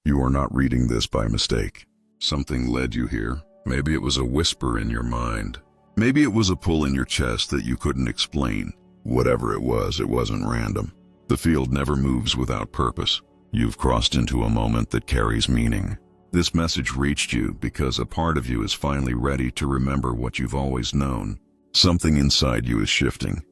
You are not reading this by mistake. Something led you here. Maybe it was a whisper in your mind. Maybe it was a pull in your chest that you couldn't explain. Whatever it wasn't random. The field never moves without purpose. You've crossed into a moment that carries meaning. This message reached you because a part of you is finally ready to remember what you've always known. Something inside you is shifting.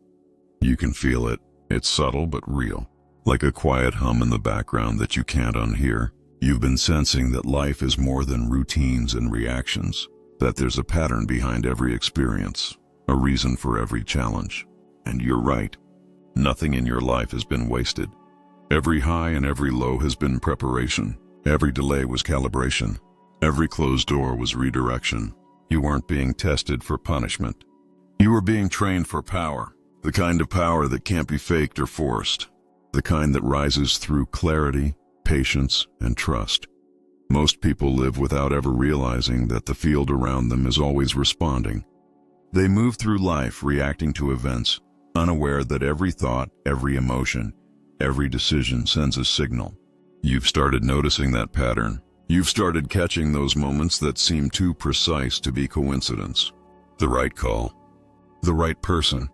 You can feel it. It's subtle but real. Like a quiet hum in the background that you can't unhear. You've been sensing that life is more than routines and reactions. That there's a pattern behind every experience. A reason for every challenge. And you're right. Nothing in your life has been wasted. Every high and every low has been preparation. Every delay was calibration. Every closed door was redirection. You weren't being tested for punishment. You were being trained for power. The kind of power that can't be faked or forced. The kind that rises through clarity, patience, and trust. Most people live without ever realizing that the field around them is always responding. They move through life reacting to events, unaware that every thought, every emotion, every decision sends a signal. You've started noticing that pattern. You've started catching those moments that seem too precise to be coincidence. The right call. The right person.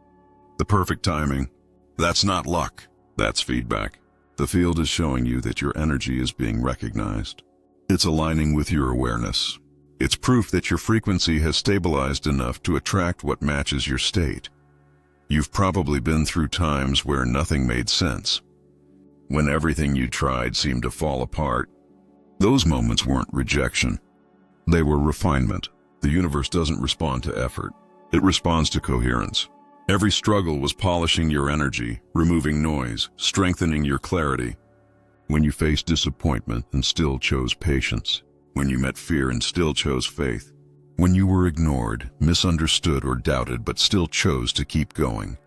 The perfect timing. That's not luck. That's feedback. The field is showing you that your energy is being recognized. It's aligning with your awareness. It's proof that your frequency has stabilized enough to attract what matches your state. You've probably been through times where nothing made sense. When everything you tried seemed to fall apart. Those moments weren't rejection. They were refinement. The universe doesn't respond to effort. It responds to coherence. Every struggle was polishing your energy, removing noise, strengthening your clarity. When you faced disappointment and still chose patience. When you met fear and still chose faith. When you were ignored, misunderstood, or doubted but still chose to keep going.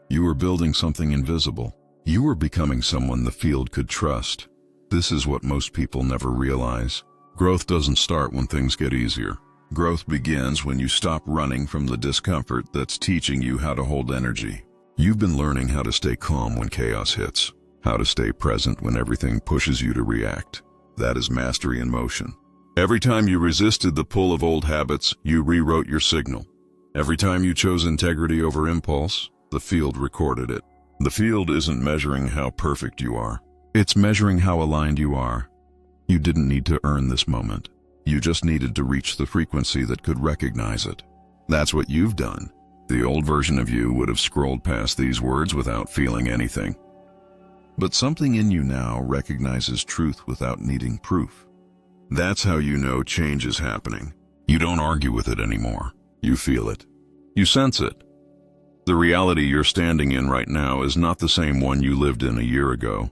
You were building something invisible. You were becoming someone the field could trust. This is what most people never realize. Growth doesn't start when things get easier. Growth begins when you stop running from the discomfort that's teaching you how to hold energy. You've been learning how to stay calm when chaos hits. How to stay present when everything pushes you to react. That is mastery in motion. Every time you resisted the pull of old habits, you rewrote your signal. Every time you chose integrity over impulse, the field recorded it. The field isn't measuring how perfect you are. It's measuring how aligned you are. You didn't need to earn this moment. You just needed to reach the frequency that could recognize it. That's what you've done. The old version of you would have scrolled past these words without feeling anything. But something in you now recognizes truth without needing proof. That's how you know change is happening. You don't argue with it anymore. You feel it. You sense it. The reality you're standing in right now is not the same one you lived in a year ago.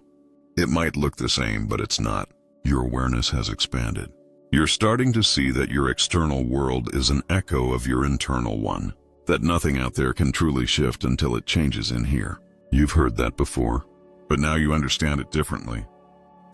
It might look the same, but it's not. Your awareness has expanded. You're starting to see that your external world is an echo of your internal one. That nothing out there can truly shift until it changes in here. You've heard that before, but now you understand it differently.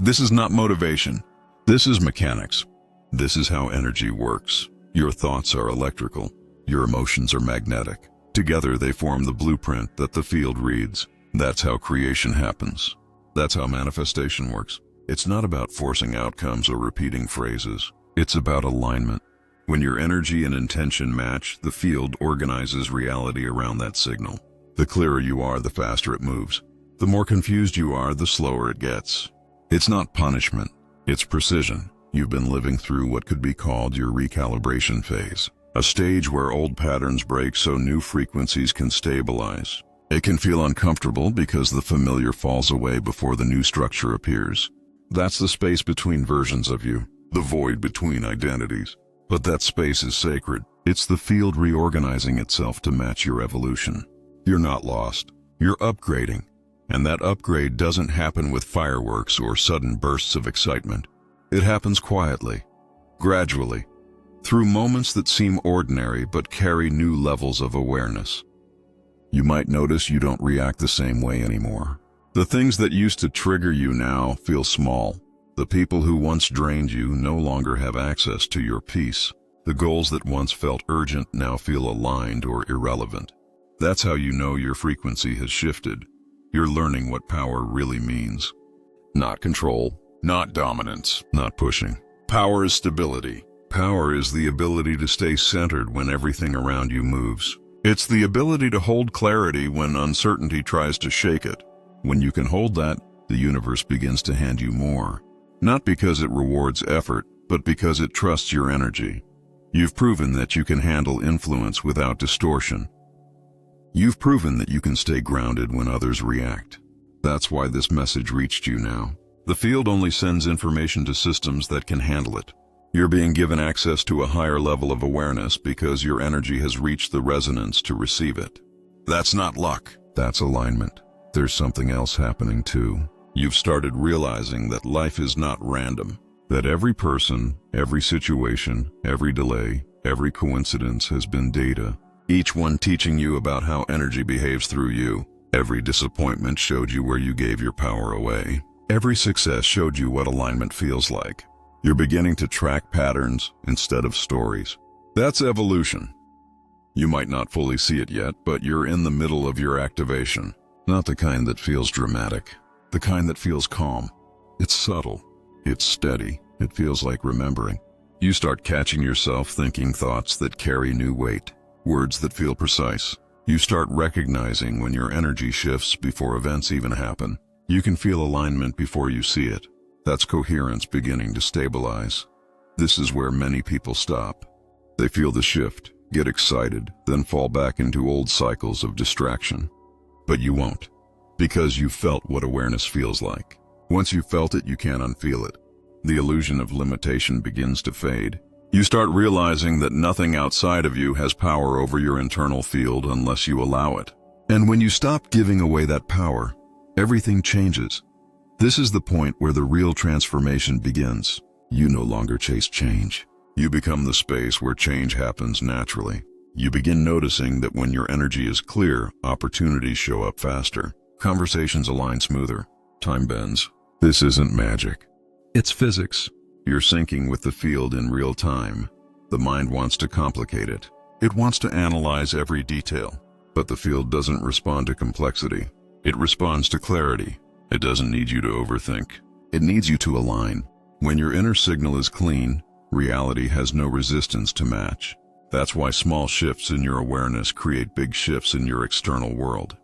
This is not motivation. This is mechanics. This is how energy works. Your thoughts are electrical. Your emotions are magnetic. Together they form the blueprint that the field reads. That's how creation happens. That's how manifestation works. It's not about forcing outcomes or repeating phrases. It's about alignment. When your energy and intention match, the field organizes reality around that signal. The clearer you are, the faster it moves. The more confused you are, the slower it gets. It's not punishment. It's precision. You've been living through what could be called your recalibration phase. A stage where old patterns break so new frequencies can stabilize. It can feel uncomfortable because the familiar falls away before the new structure appears. That's the space between versions of you, the void between identities. But that space is sacred. It's the field reorganizing itself to match your evolution. You're not lost. You're upgrading. And that upgrade doesn't happen with fireworks or sudden bursts of excitement. It happens quietly, gradually, through moments that seem ordinary but carry new levels of awareness. You might notice you don't react the same way anymore. The things that used to trigger you now feel small. The people who once drained you no longer have access to your peace. The goals that once felt urgent now feel aligned or irrelevant. That's how you know your frequency has shifted. You're learning what power really means. Not control, not dominance, not pushing. Power is stability. Power is the ability to stay centered when everything around you moves. It's the ability to hold clarity when uncertainty tries to shake it. When you can hold that, the universe begins to hand you more. Not because it rewards effort, but because it trusts your energy. You've proven that you can handle influence without distortion. You've proven that you can stay grounded when others react. That's why this message reached you now. The field only sends information to systems that can handle it. You're being given access to a higher level of awareness because your energy has reached the resonance to receive it. That's not luck. That's alignment. There's something else happening too. You've started realizing that life is not random. That every person, every situation, every delay, every coincidence has been data. Each one teaching you about how energy behaves through you. Every disappointment showed you where you gave your power away. Every success showed you what alignment feels like. You're beginning to track patterns instead of stories. That's evolution. You might not fully see it yet, but you're in the middle of your activation. Not the kind that feels dramatic. The kind that feels calm. It's subtle. It's steady. It feels like remembering. You start catching yourself thinking thoughts that carry new weight. Words that feel precise. You start recognizing when your energy shifts before events even happen. You can feel alignment before you see it. That's coherence beginning to stabilize. This is where many people stop. They feel the shift, get excited, then fall back into old cycles of distraction. But you won't, because you felt what awareness feels like. Once you felt it, you can't unfeel it. The illusion of limitation begins to fade. You start realizing that nothing outside of you has power over your internal field unless you allow it. And when you stop giving away that power, everything changes. This is the point where the real transformation begins. You no longer chase change. You become the space where change happens naturally. You begin noticing that when your energy is clear, opportunities show up faster. Conversations align smoother. Time bends. This isn't magic. It's physics. You're syncing with the field in real time. The mind wants to complicate it. It wants to analyze every detail. But the field doesn't respond to complexity. It responds to clarity. It doesn't need you to overthink. It needs you to align. When your inner signal is clean, reality has no resistance to match. That's why small shifts in your awareness create big shifts in your external world.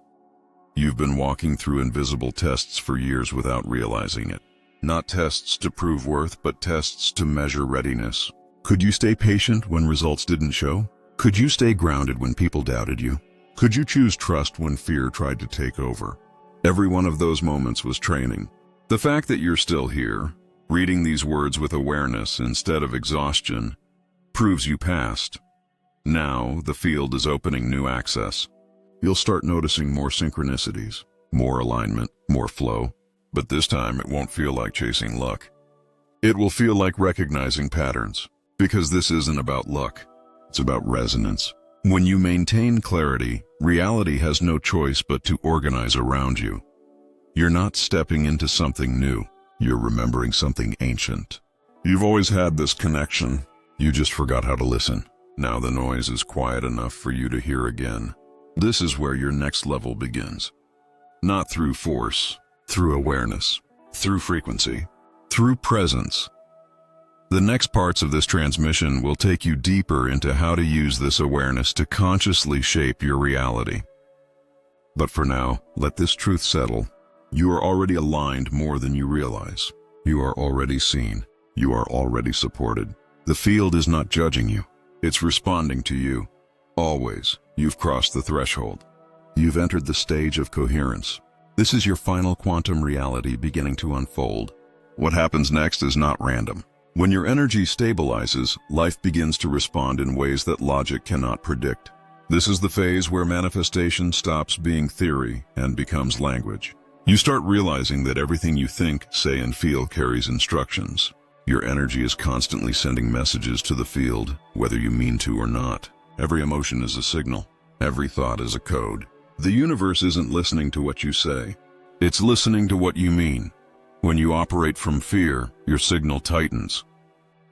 You've been walking through invisible tests for years without realizing it. Not tests to prove worth, but tests to measure readiness. Could you stay patient when results didn't show? Could you stay grounded when people doubted you? Could you choose trust when fear tried to take over? Every one of those moments was training. The fact that you're still here, reading these words with awareness instead of exhaustion, proves you passed. Now, the field is opening new access. You'll start noticing more synchronicities, more alignment, more flow. But this time, it won't feel like chasing luck. It will feel like recognizing patterns, because this isn't about luck. It's about resonance. When you maintain clarity, reality has no choice but to organize around you. You're not stepping into something new. You're remembering something ancient. You've always had this connection. You just forgot how to listen. Now the noise is quiet enough for you to hear again. This is where your next level begins. Not through force, through awareness, through frequency, through presence. The next parts of this transmission will take you deeper into how to use this awareness to consciously shape your reality. But for now, let this truth settle. You are already aligned more than you realize. You are already seen. You are already supported. The field is not judging you. It's responding to you. Always, you've crossed the threshold. You've entered the stage of coherence. This is your final quantum reality beginning to unfold. What happens next is not random. When your energy stabilizes, life begins to respond in ways that logic cannot predict. This is the phase where manifestation stops being theory and becomes language. You start realizing that everything you think, say, and feel carries instructions. Your energy is constantly sending messages to the field, whether you mean to or not. Every emotion is a signal. Every thought is a code. The universe isn't listening to what you say. It's listening to what you mean. When you operate from fear, your signal tightens.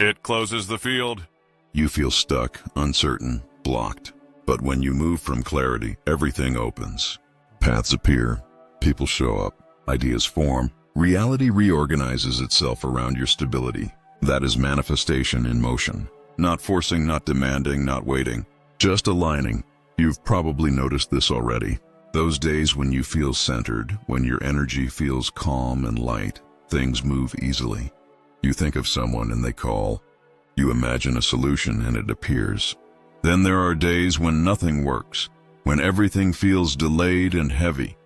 It closes the field. You feel stuck, uncertain, blocked. But when you move from clarity, everything opens. Paths appear. People show up. Ideas form. Reality reorganizes itself around your stability. That is manifestation in motion. Not forcing, not demanding, not waiting. Just aligning. You've probably noticed this already. Those days when you feel centered, when your energy feels calm and light, things move easily. You think of someone and they call. You imagine a solution and it appears. Then there are days when nothing works, when everything feels delayed and heavy.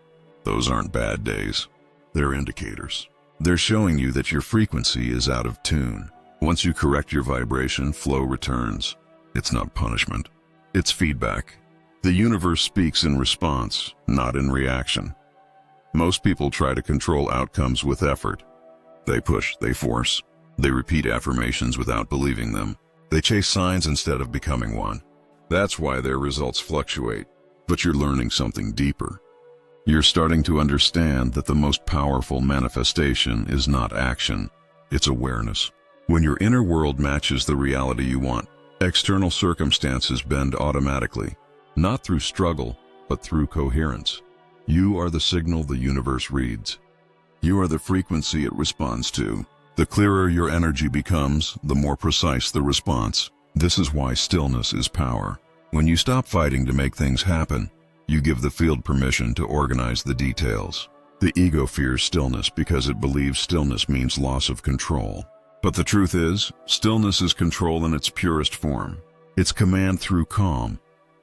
Those aren't bad days. They're indicators. They're showing you that your frequency is out of tune. Once you correct your vibration, flow returns. It's not punishment. It's feedback. The universe speaks in response, not in reaction. Most people try to control outcomes with effort. They push, they force. They repeat affirmations without believing them. They chase signs instead of becoming one. That's why their results fluctuate. But you're learning something deeper. You're starting to understand that the most powerful manifestation is not action, it's awareness. When your inner world matches the reality you want, external circumstances bend automatically, not through struggle, but through coherence. You are the signal the universe reads. You are the frequency it responds to. The clearer your energy becomes, the more precise the response. This is why stillness is power. When you stop fighting to make things happen, you give the field permission to organize the details. The ego fears stillness because it believes stillness means loss of control. But the truth is, stillness is control in its purest form. It's command through calm.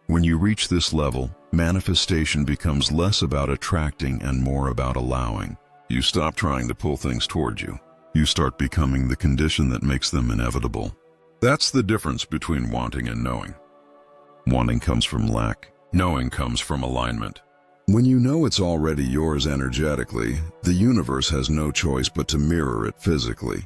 When you reach this level, manifestation becomes less about attracting and more about allowing. You stop trying to pull things toward you. You start becoming the condition that makes them inevitable. That's the difference between wanting and knowing. Wanting comes from lack. Knowing comes from alignment. When you know it's already yours energetically, the universe has no choice but to mirror it physically.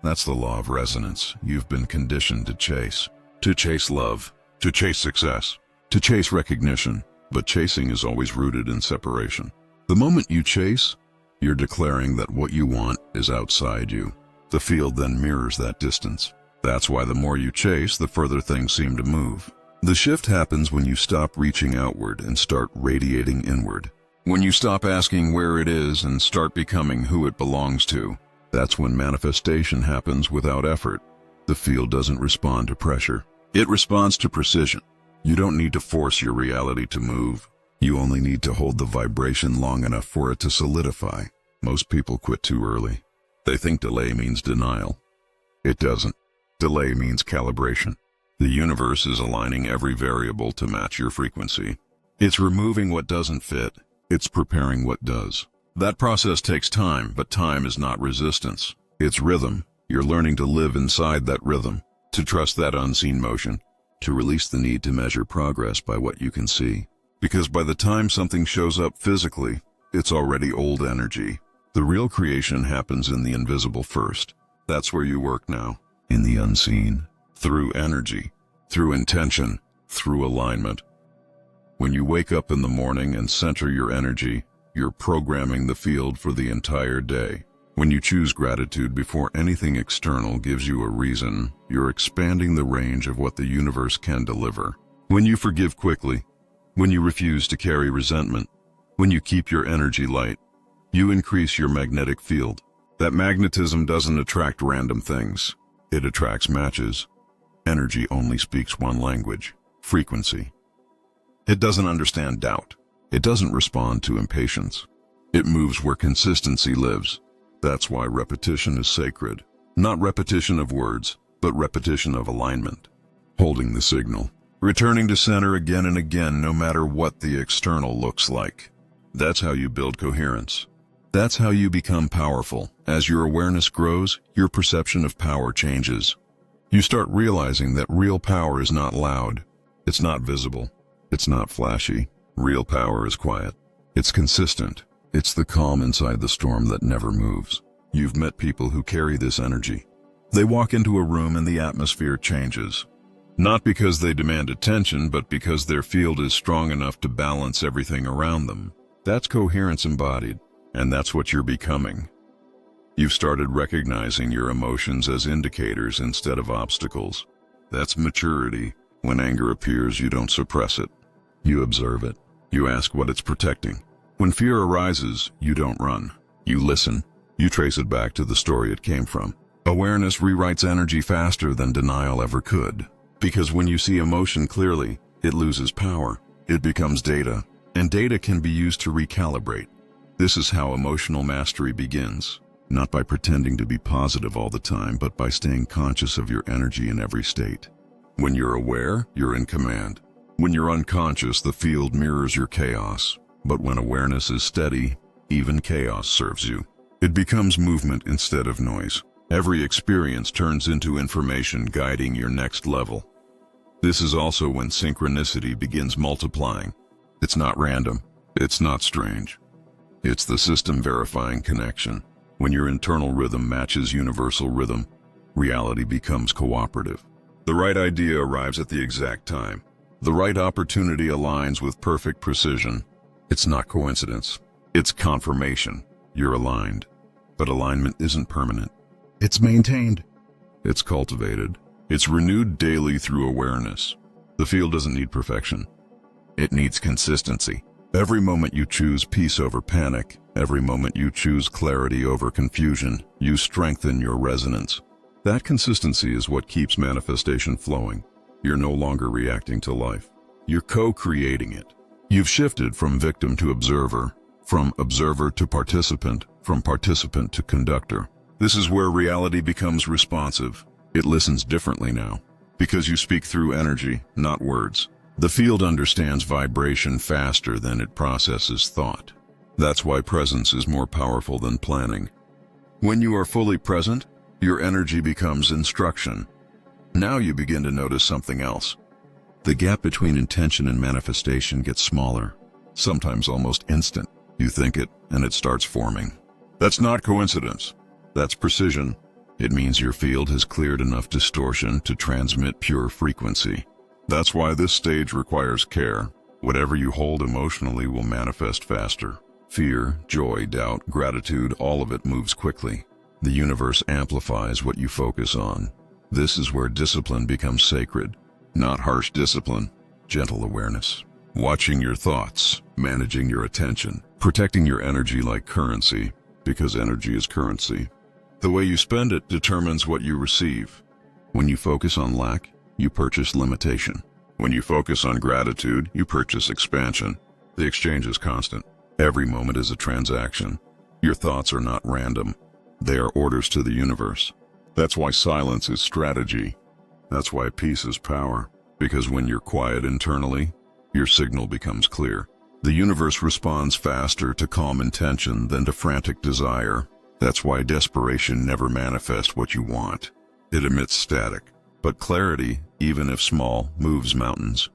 That's the law of resonance you've been conditioned to chase. To chase love, to chase success, to chase recognition, but chasing is always rooted in separation. The moment you chase, you're declaring that what you want is outside you. The field then mirrors that distance. That's why the more you chase, the further things seem to move. The shift happens when you stop reaching outward and start radiating inward. When you stop asking where it is and start becoming who it belongs to. That's when manifestation happens without effort. The field doesn't respond to pressure. It responds to precision. You don't need to force your reality to move. You only need to hold the vibration long enough for it to solidify. Most people quit too early. They think delay means denial. It doesn't. Delay means calibration. The universe is aligning every variable to match your frequency. It's removing what doesn't fit. It's preparing what does. That process takes time, but time is not resistance. It's rhythm. You're learning to live inside that rhythm, to trust that unseen motion, to release the need to measure progress by what you can see. Because by the time something shows up physically, it's already old energy. The real creation happens in the invisible first. That's where you work now, in the unseen. Through energy, through intention, through alignment. When you wake up in the morning and center your energy, you're programming the field for the entire day. When you choose gratitude before anything external gives you a reason, you're expanding the range of what the universe can deliver. When you forgive quickly, when you refuse to carry resentment, when you keep your energy light, you increase your magnetic field. That magnetism doesn't attract random things. It attracts matches. Energy only speaks one language, frequency. It doesn't understand doubt. It doesn't respond to impatience. It moves where consistency lives. That's why repetition is sacred. Not repetition of words, but repetition of alignment. Holding the signal. Returning to center again and again, no matter what the external looks like. That's how you build coherence. That's how you become powerful. As your awareness grows, your perception of power changes. You start realizing that real power is not loud. It's not visible. It's not flashy. Real power is quiet. It's consistent. It's the calm inside the storm that never moves. You've met people who carry this energy. They walk into a room and the atmosphere changes. Not because they demand attention, but because their field is strong enough to balance everything around them. That's coherence embodied, and that's what you're becoming. You've started recognizing your emotions as indicators instead of obstacles. That's maturity. When anger appears, you don't suppress it. You observe it. You ask what it's protecting. When fear arises, you don't run. You listen. You trace it back to the story it came from. Awareness rewrites energy faster than denial ever could. Because when you see emotion clearly, it loses power. It becomes data, and data can be used to recalibrate. This is how emotional mastery begins. Not by pretending to be positive all the time, but by staying conscious of your energy in every state. When you're aware, you're in command. When you're unconscious, the field mirrors your chaos. But when awareness is steady, even chaos serves you. It becomes movement instead of noise. Every experience turns into information guiding your next level. This is also when synchronicity begins multiplying. It's not random. It's not strange. It's the system verifying connection. When your internal rhythm matches universal rhythm, reality becomes cooperative. The right idea arrives at the exact time. The right opportunity aligns with perfect precision. It's not coincidence. It's confirmation. You're aligned. But alignment isn't permanent. It's maintained. It's cultivated. It's renewed daily through awareness. The field doesn't need perfection. It needs consistency. Every moment you choose peace over panic, every moment you choose clarity over confusion, you strengthen your resonance. That consistency is what keeps manifestation flowing. You're no longer reacting to life. You're co-creating it. You've shifted from victim to observer, from observer to participant, from participant to conductor. This is where reality becomes responsive. It listens differently now, because you speak through energy, not words. The field understands vibration faster than it processes thought. That's why presence is more powerful than planning. When you are fully present, your energy becomes instruction. Now you begin to notice something else. The gap between intention and manifestation gets smaller, sometimes almost instant. You think it, and it starts forming. That's not coincidence. That's precision. It means your field has cleared enough distortion to transmit pure frequency. That's why this stage requires care. Whatever you hold emotionally will manifest faster. Fear, joy, doubt, gratitude, all of it moves quickly. The universe amplifies what you focus on. This is where discipline becomes sacred. Not harsh discipline, gentle awareness. Watching your thoughts, managing your attention, protecting your energy like currency, because energy is currency. The way you spend it determines what you receive. When you focus on lack, you purchase limitation. When you focus on gratitude, you purchase expansion. The exchange is constant. Every moment is a transaction. Your thoughts are not random. They are orders to the universe. That's why silence is strategy. That's why peace is power. Because when you're quiet internally, your signal becomes clear. The universe responds faster to calm intention than to frantic desire. That's why desperation never manifests what you want. It emits static. But clarity, even if small, moves mountains.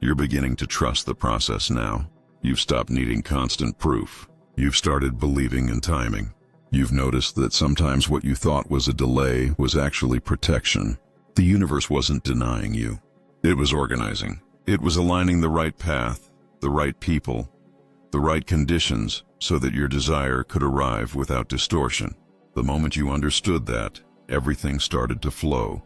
You're beginning to trust the process now. You've stopped needing constant proof. You've started believing in timing. You've noticed that sometimes what you thought was a delay was actually protection. The universe wasn't denying you. It was organizing. It was aligning the right path, the right people, the right conditions, so that your desire could arrive without distortion. The moment you understood that, everything started to flow.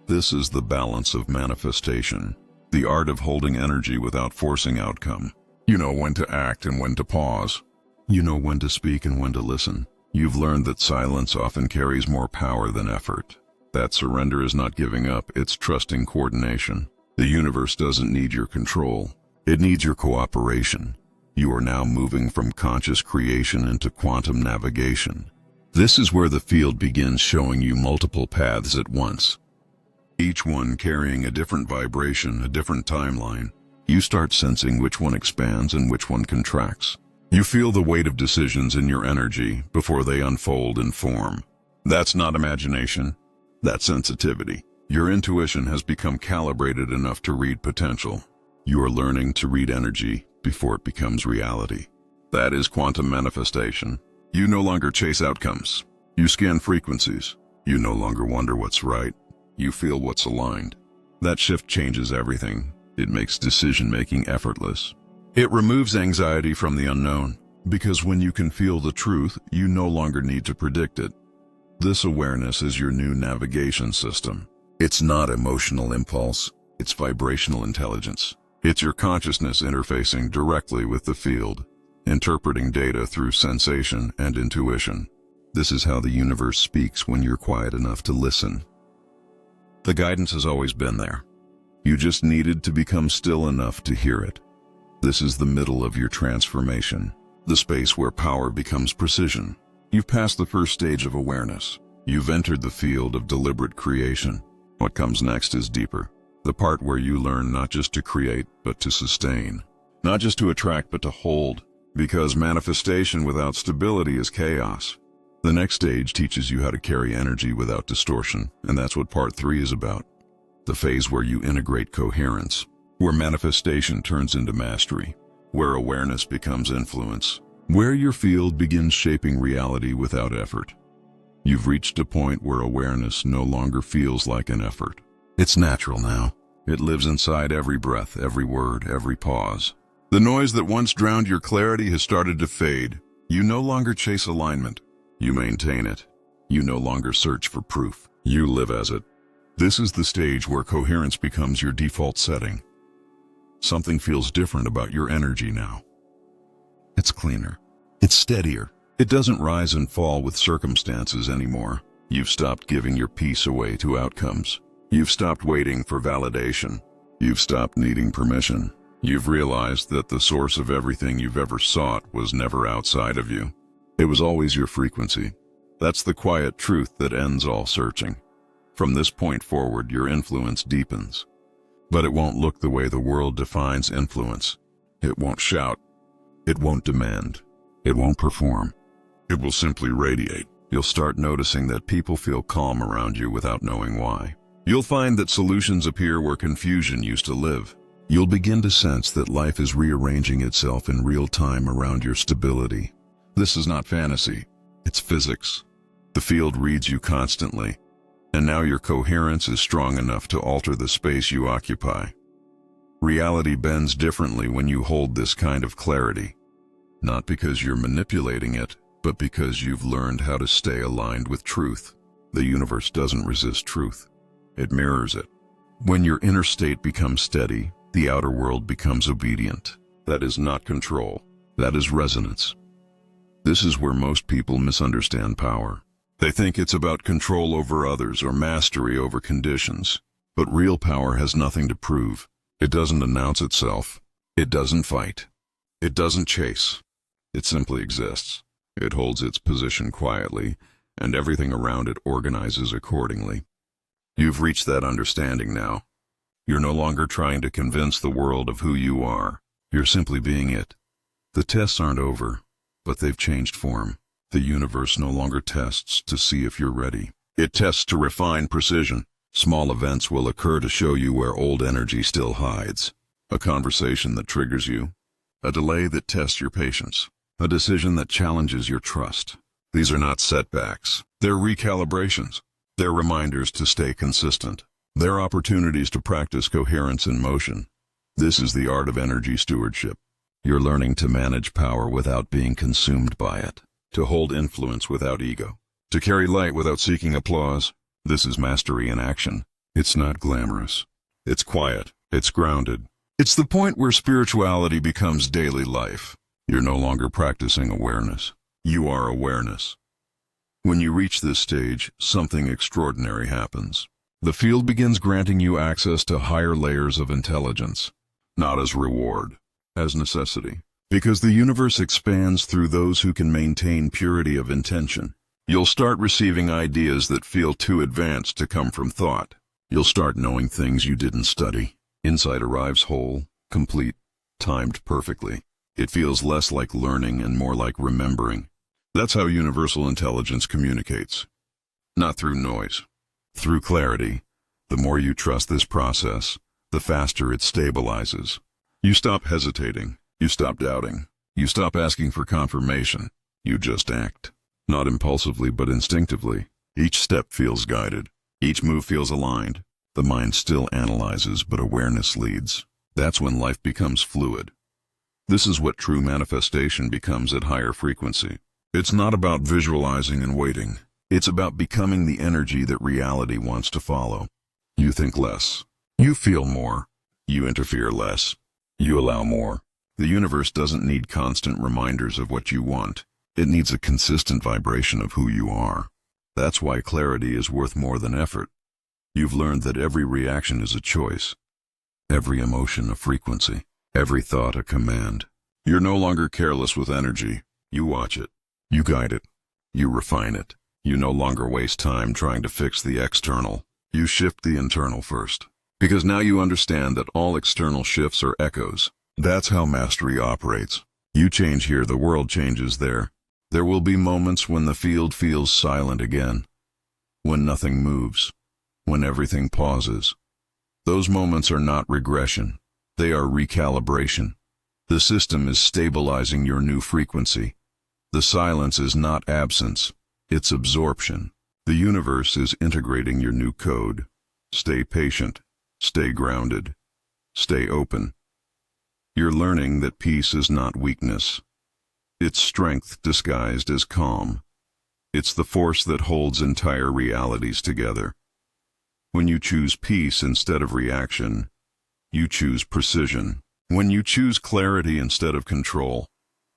This is the balance of manifestation, the art of holding energy without forcing outcome. You know when to act and when to pause. You know when to speak and when to listen. You've learned that silence often carries more power than effort. That surrender is not giving up, it's trusting coordination. The universe doesn't need your control. It needs your cooperation. You are now moving from conscious creation into quantum navigation. This is where the field begins showing you multiple paths at once. Each one carrying a different vibration, a different timeline. You start sensing which one expands and which one contracts. You feel the weight of decisions in your energy before they unfold and form. That's not imagination. That's sensitivity. Your intuition has become calibrated enough to read potential. You are learning to read energy before it becomes reality. That is quantum manifestation. You no longer chase outcomes. You scan frequencies. You no longer wonder what's right. You feel what's aligned. That shift changes everything. It makes decision-making effortless. It removes anxiety from the unknown, because when you can feel the truth, you no longer need to predict it. This awareness is your new navigation system. It's not emotional impulse, it's vibrational intelligence. It's your consciousness interfacing directly with the field, interpreting data through sensation and intuition. This is how the universe speaks when you're quiet enough to listen. The guidance has always been there. You just needed to become still enough to hear it. This is the middle of your transformation, the space where power becomes precision. You've passed the first stage of awareness. You've entered the field of deliberate creation. What comes next is deeper. The part where you learn not just to create, but to sustain. Not just to attract, but to hold. Because manifestation without stability is chaos. The next stage teaches you how to carry energy without distortion, and that's what part 3 is about. The phase where you integrate coherence, where manifestation turns into mastery, where awareness becomes influence, where your field begins shaping reality without effort. You've reached a point where awareness no longer feels like an effort. It's natural now. It lives inside every breath, every word, every pause. The noise that once drowned your clarity has started to fade. You no longer chase alignment. You maintain it. You no longer search for proof. You live as it. This is the stage where coherence becomes your default setting. Something feels different about your energy now. It's cleaner. It's steadier. It doesn't rise and fall with circumstances anymore. You've stopped giving your peace away to outcomes. You've stopped waiting for validation. You've stopped needing permission. You've realized that the source of everything you've ever sought was never outside of you. It was always your frequency. That's the quiet truth that ends all searching. From this point forward, your influence deepens. But it won't look the way the world defines influence. It won't shout. It won't demand. It won't perform. It will simply radiate. You'll start noticing that people feel calm around you without knowing why. You'll find that solutions appear where confusion used to live. You'll begin to sense that life is rearranging itself in real time around your stability. This is not fantasy. It's physics. The field reads you constantly, and now your coherence is strong enough to alter the space you occupy. Reality bends differently when you hold this kind of clarity, not because you're manipulating it, but because you've learned how to stay aligned with truth. The universe doesn't resist truth. It mirrors it. When your inner state becomes steady, the outer world becomes obedient. That is not control. That is resonance. This is where most people misunderstand power. They think it's about control over others or mastery over conditions. But real power has nothing to prove. It doesn't announce itself. It doesn't fight. It doesn't chase. It simply exists. It holds its position quietly, and everything around it organizes accordingly. You've reached that understanding now. You're no longer trying to convince the world of who you are. You're simply being it. The tests aren't over, but they've changed form. The universe no longer tests to see if you're ready. It tests to refine precision. Small events will occur to show you where old energy still hides. A conversation that triggers you. A delay that tests your patience. A decision that challenges your trust. These are not setbacks. They're recalibrations. They're reminders to stay consistent. They're opportunities to practice coherence in motion. This is the art of energy stewardship. You're learning to manage power without being consumed by it. To hold influence without ego. To carry light without seeking applause. This is mastery in action. It's not glamorous. It's quiet. It's grounded. It's the point where spirituality becomes daily life. You're no longer practicing awareness. You are awareness. When you reach this stage, something extraordinary happens. The field begins granting you access to higher layers of intelligence, not as reward, as necessity. Because the universe expands through those who can maintain purity of intention. You'll start receiving ideas that feel too advanced to come from thought. You'll start knowing things you didn't study. Insight arrives whole, complete, timed perfectly. It feels less like learning and more like remembering. That's how universal intelligence communicates. Not through noise. Through clarity. The more you trust this process, the faster it stabilizes. You stop hesitating. You stop doubting. You stop asking for confirmation. You just act. Not impulsively, but instinctively. Each step feels guided. Each move feels aligned. The mind still analyzes, but awareness leads. That's when life becomes fluid. This is what true manifestation becomes at higher frequency. It's not about visualizing and waiting. It's about becoming the energy that reality wants to follow. You think less. You feel more. You interfere less. You allow more. The universe doesn't need constant reminders of what you want. It needs a consistent vibration of who you are. That's why clarity is worth more than effort. You've learned that every reaction is a choice, every emotion a frequency, every thought a command. You're no longer careless with energy. You watch it. You guide it. You refine it. You no longer waste time trying to fix the external. You shift the internal first. Because now you understand that all external shifts are echoes. That's how mastery operates. You change here, the world changes there. There will be moments when the field feels silent again, when nothing moves, when everything pauses. Those moments are not regression. They are recalibration. The system is stabilizing your new frequency. The silence is not absence, it's absorption. The universe is integrating your new code. Stay patient, stay grounded, stay open. You're learning that peace is not weakness. It's strength disguised as calm. It's the force that holds entire realities together. When you choose peace instead of reaction, you choose precision. When you choose clarity instead of control,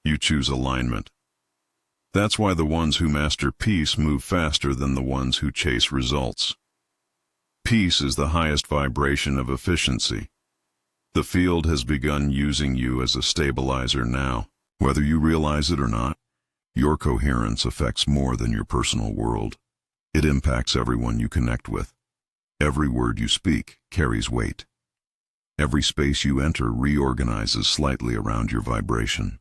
you choose alignment. That's why the ones who master peace move faster than the ones who chase results. Peace is the highest vibration of efficiency. The field has begun using you as a stabilizer now. Whether you realize it or not, your coherence affects more than your personal world. It impacts everyone you connect with. Every word you speak carries weight. Every space you enter reorganizes slightly around your vibration.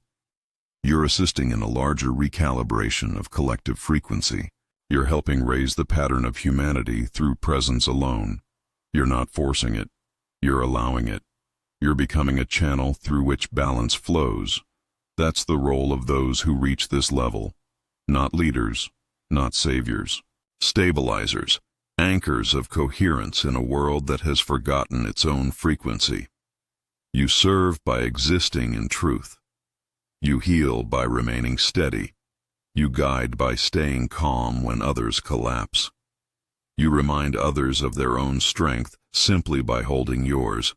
You're assisting in a larger recalibration of collective frequency. You're helping raise the pattern of humanity through presence alone. You're not forcing it. You're allowing it. You're becoming a channel through which balance flows. That's the role of those who reach this level. Not leaders, not saviors. Stabilizers, anchors of coherence in a world that has forgotten its own frequency. You serve by existing in truth. You heal by remaining steady. You guide by staying calm when others collapse. You remind others of their own strength simply by holding yours.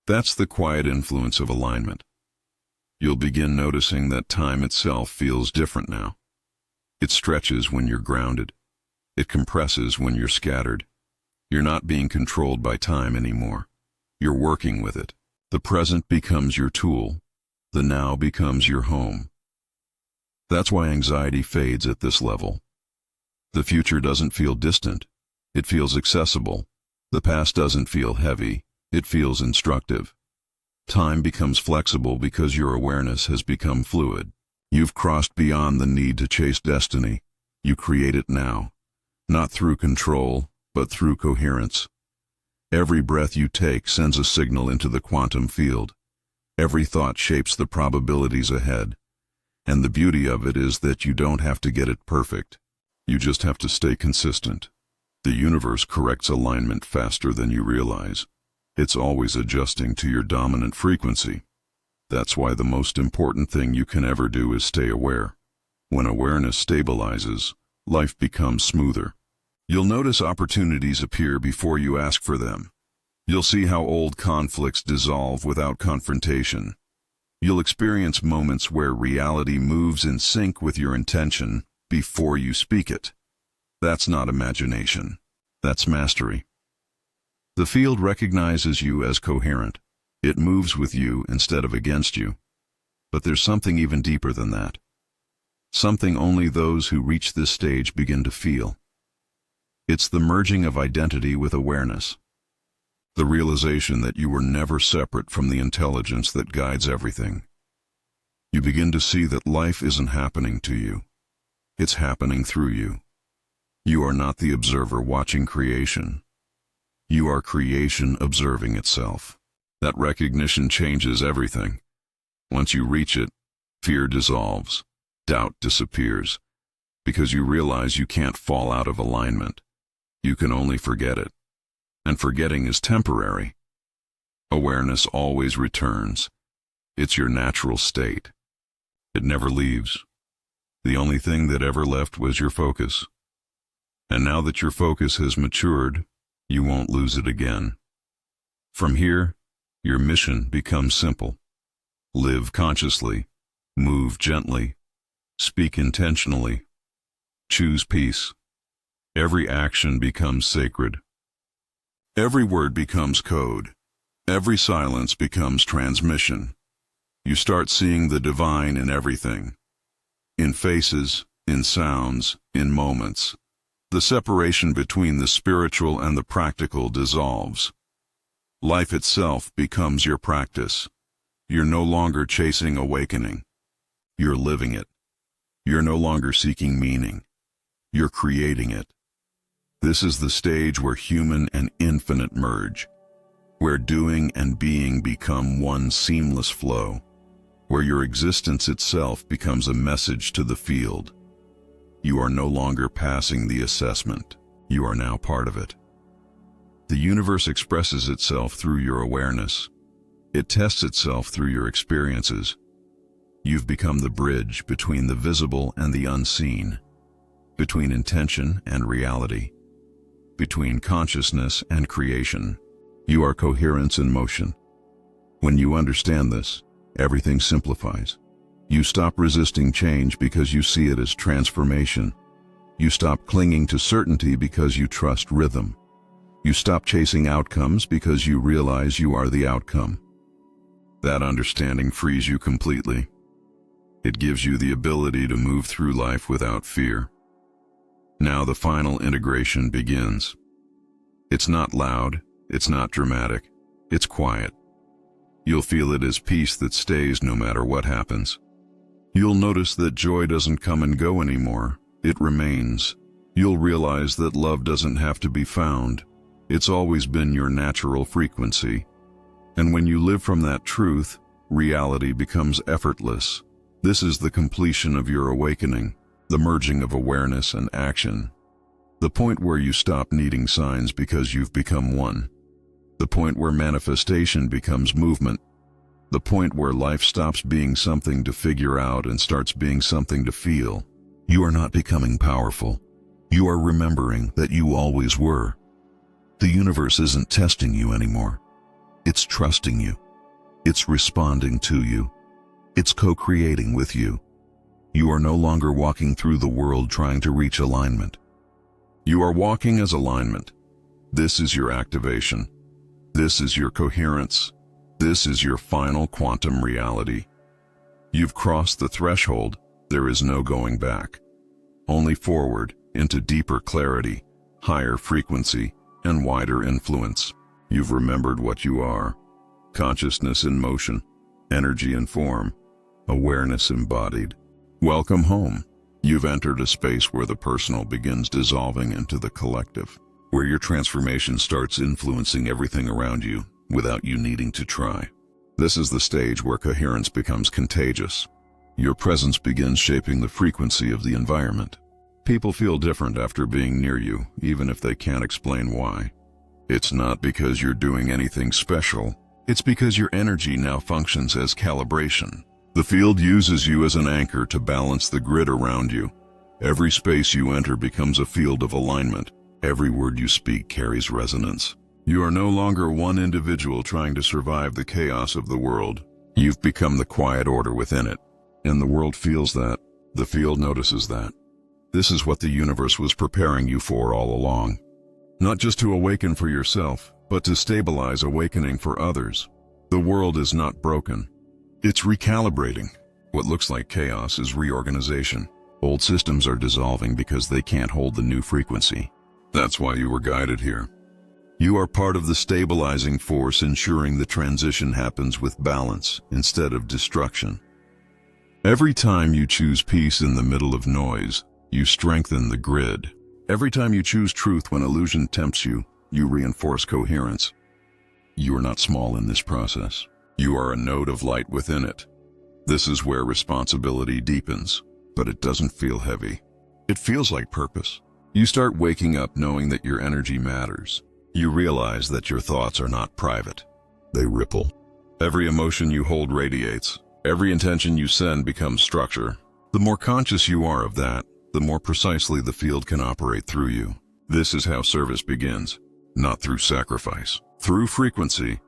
That's the quiet influence of alignment. You'll begin noticing that time itself feels different now. It stretches when you're grounded. It compresses when you're scattered. You're not being controlled by time anymore. You're working with it. The present becomes your tool. The now becomes your home. That's why anxiety fades at this level. The future doesn't feel distant. It feels accessible. The past doesn't feel heavy. It feels instructive. Time becomes flexible because your awareness has become fluid. You've crossed beyond the need to chase destiny. You create it now, not through control, but through coherence. Every breath you take sends a signal into the quantum field. Every thought shapes the probabilities ahead. And the beauty of it is that you don't have to get it perfect. You just have to stay consistent. The universe corrects alignment faster than you realize. It's always adjusting to your dominant frequency. That's why the most important thing you can ever do is stay aware. When awareness stabilizes, life becomes smoother. You'll notice opportunities appear before you ask for them. You'll see how old conflicts dissolve without confrontation. You'll experience moments where reality moves in sync with your intention before you speak it. That's not imagination. That's mastery. The field recognizes you as coherent. It moves with you instead of against you. But there's something even deeper than that. Something only those who reach this stage begin to feel. It's the merging of identity with awareness. The realization that you were never separate from the intelligence that guides everything. You begin to see that life isn't happening to you. It's happening through you. You are not the observer watching creation. You are creation observing itself. That recognition changes everything. Once you reach it, fear dissolves, doubt disappears, because you realize you can't fall out of alignment. You can only forget it. And forgetting is temporary. Awareness always returns. It's your natural state. It never leaves. The only thing that ever left was your focus. And now that your focus has matured, you won't lose it again. From here, your mission becomes simple. Live consciously, move gently, Speak intentionally. Choose peace. Every action becomes sacred. Every word becomes code. Every silence becomes transmission. You start seeing the divine in everything. In faces, in sounds, in moments. The separation between the spiritual and the practical dissolves. Life itself becomes your practice. You're no longer chasing awakening. You're living it. You're no longer seeking meaning. You're creating it. This is the stage where human and infinite merge, where doing and being become one seamless flow, where your existence itself becomes a message to the field. You are no longer passing the assessment. You are now part of it. The universe expresses itself through your awareness. It tests itself through your experiences. You've become the bridge between the visible and the unseen, between intention and reality, between consciousness and creation. You are coherence in motion. When you understand this, everything simplifies. You stop resisting change because you see it as transformation. You stop clinging to certainty because you trust rhythm. You stop chasing outcomes because you realize you are the outcome. That understanding frees you completely. It gives you the ability to move through life without fear. Now the final integration begins. It's not loud, it's not dramatic, it's quiet. You'll feel it as peace that stays no matter what happens. You'll notice that joy doesn't come and go anymore, it remains. You'll realize that love doesn't have to be found. It's always been your natural frequency. And when you live from that truth, reality becomes effortless. This is the completion of your awakening, the merging of awareness and action. The point where you stop needing signs because you've become one. The point where manifestation becomes movement. The point where life stops being something to figure out and starts being something to feel. You are not becoming powerful. You are remembering that you always were. The universe isn't testing you anymore. It's trusting you. It's responding to you. It's co-creating with you. You are no longer walking through the world trying to reach alignment. You are walking as alignment. This is your activation. This is your coherence. This is your final quantum reality. You've crossed the threshold. There is no going back. Only forward into deeper clarity, higher frequency, and wider influence. You've remembered what you are. Consciousness in motion, energy in form, awareness embodied. Welcome home. You've entered a space where the personal begins dissolving into the collective, where your transformation starts influencing everything around you without you needing to try. This is the stage where coherence becomes contagious. Your presence begins shaping the frequency of the environment. People feel different after being near you, even if they can't explain why. It's not because you're doing anything special. It's because your energy now functions as calibration. The field uses you as an anchor to balance the grid around you. Every space you enter becomes a field of alignment. Every word you speak carries resonance. You are no longer one individual trying to survive the chaos of the world. You've become the quiet order within it. And the world feels that. The field notices that. This is what the universe was preparing you for all along. Not just to awaken for yourself, but to stabilize awakening for others. The world is not broken. It's recalibrating. What looks like chaos is reorganization. Old systems are dissolving because they can't hold the new frequency. That's why you were guided here. You are part of the stabilizing force ensuring the transition happens with balance instead of destruction. Every time you choose peace in the middle of noise, you strengthen the grid. Every time you choose truth when illusion tempts you, you reinforce coherence. You are not small in this process. You are a node of light within it. This is where responsibility deepens, but it doesn't feel heavy. It feels like purpose. You start waking up knowing that your energy matters. You realize that your thoughts are not private. They ripple. Every emotion you hold radiates. Every intention you send becomes structure. The more conscious you are of that, the more precisely the field can operate through you. This is how service begins, not through sacrifice, through frequency.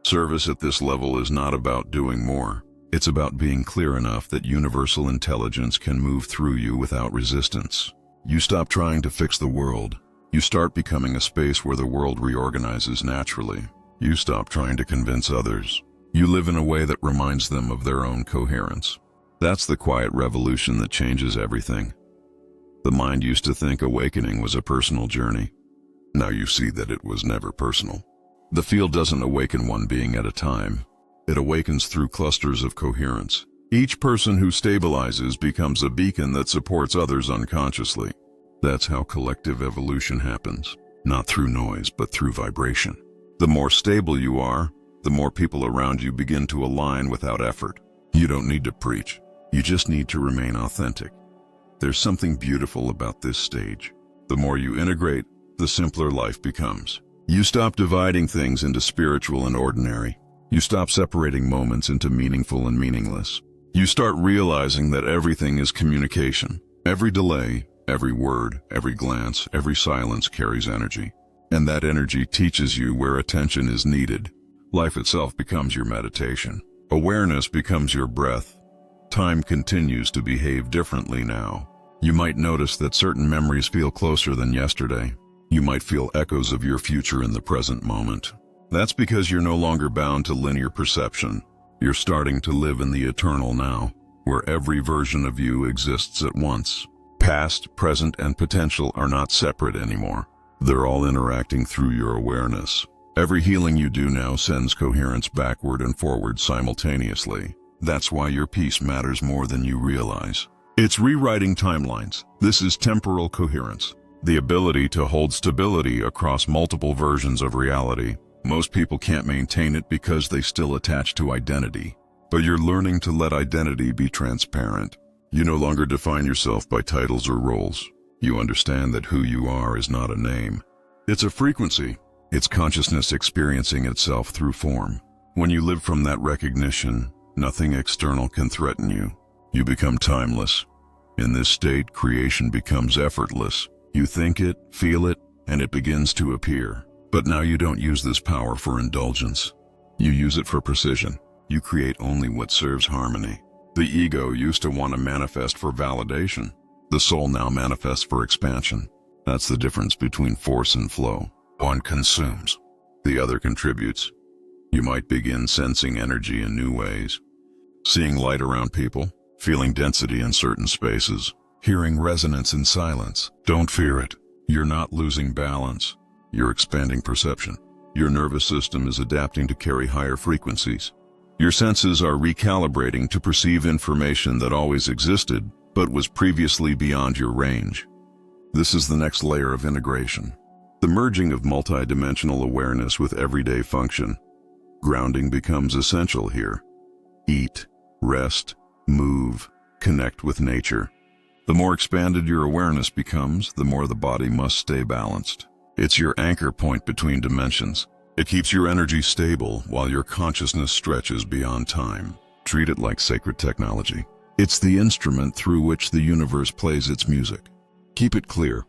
Service at this level is not about doing more. It's about being clear enough that universal intelligence can move through you without resistance. You stop trying to fix the world. You start becoming a space where the world reorganizes naturally. You stop trying to convince others. You live in a way that reminds them of their own coherence. That's the quiet revolution that changes everything. The mind used to think awakening was a personal journey. Now you see that it was never personal. The field doesn't awaken one being at a time. It awakens through clusters of coherence. Each person who stabilizes becomes a beacon that supports others unconsciously. That's how collective evolution happens, not through noise, but through vibration. The more stable you are, the more people around you begin to align without effort. You don't need to preach. You just need to remain authentic. There's something beautiful about this stage. The more you integrate, the simpler life becomes. You stop dividing things into spiritual and ordinary. You stop separating moments into meaningful and meaningless. You start realizing that everything is communication. Every delay, every word, every glance, every silence carries energy. And that energy teaches you where attention is needed. Life itself becomes your meditation. Awareness becomes your breath. Time continues to behave differently now. You might notice that certain memories feel closer than yesterday. You might feel echoes of your future in the present moment. That's because you're no longer bound to linear perception. You're starting to live in the eternal now, where every version of you exists at once. Past, present, and potential are not separate anymore. They're all interacting through your awareness. Every healing you do now sends coherence backward and forward simultaneously. That's why your peace matters more than you realize. It's rewriting timelines. This is temporal coherence, the ability to hold stability across multiple versions of reality. Most people can't maintain it because they still attach to identity. But you're learning to let identity be transparent. You no longer define yourself by titles or roles. You understand that who you are is not a name. It's a frequency. It's consciousness experiencing itself through form. When you live from that recognition, nothing external can threaten you. You become timeless. In this state, creation becomes effortless. You think it, feel it, and it begins to appear. But now you don't use this power for indulgence. You use it for precision. You create only what serves harmony. The ego used to want to manifest for validation. The soul now manifests for expansion. That's the difference between force and flow. One consumes, the other contributes. You might begin sensing energy in new ways. Seeing light around people, feeling density in certain spaces, hearing resonance in silence. Don't fear it. You're not losing balance. You're expanding perception. Your nervous system is adapting to carry higher frequencies. Your senses are recalibrating to perceive information that always existed, but was previously beyond your range. This is the next layer of integration. The merging of multidimensional awareness with everyday function. Grounding becomes essential here. Eat, rest, move, connect with nature. The more expanded your awareness becomes, the more the body must stay balanced. It's your anchor point between dimensions. It keeps your energy stable while your consciousness stretches beyond time. Treat it like sacred technology. It's the instrument through which the universe plays its music. Keep it clear.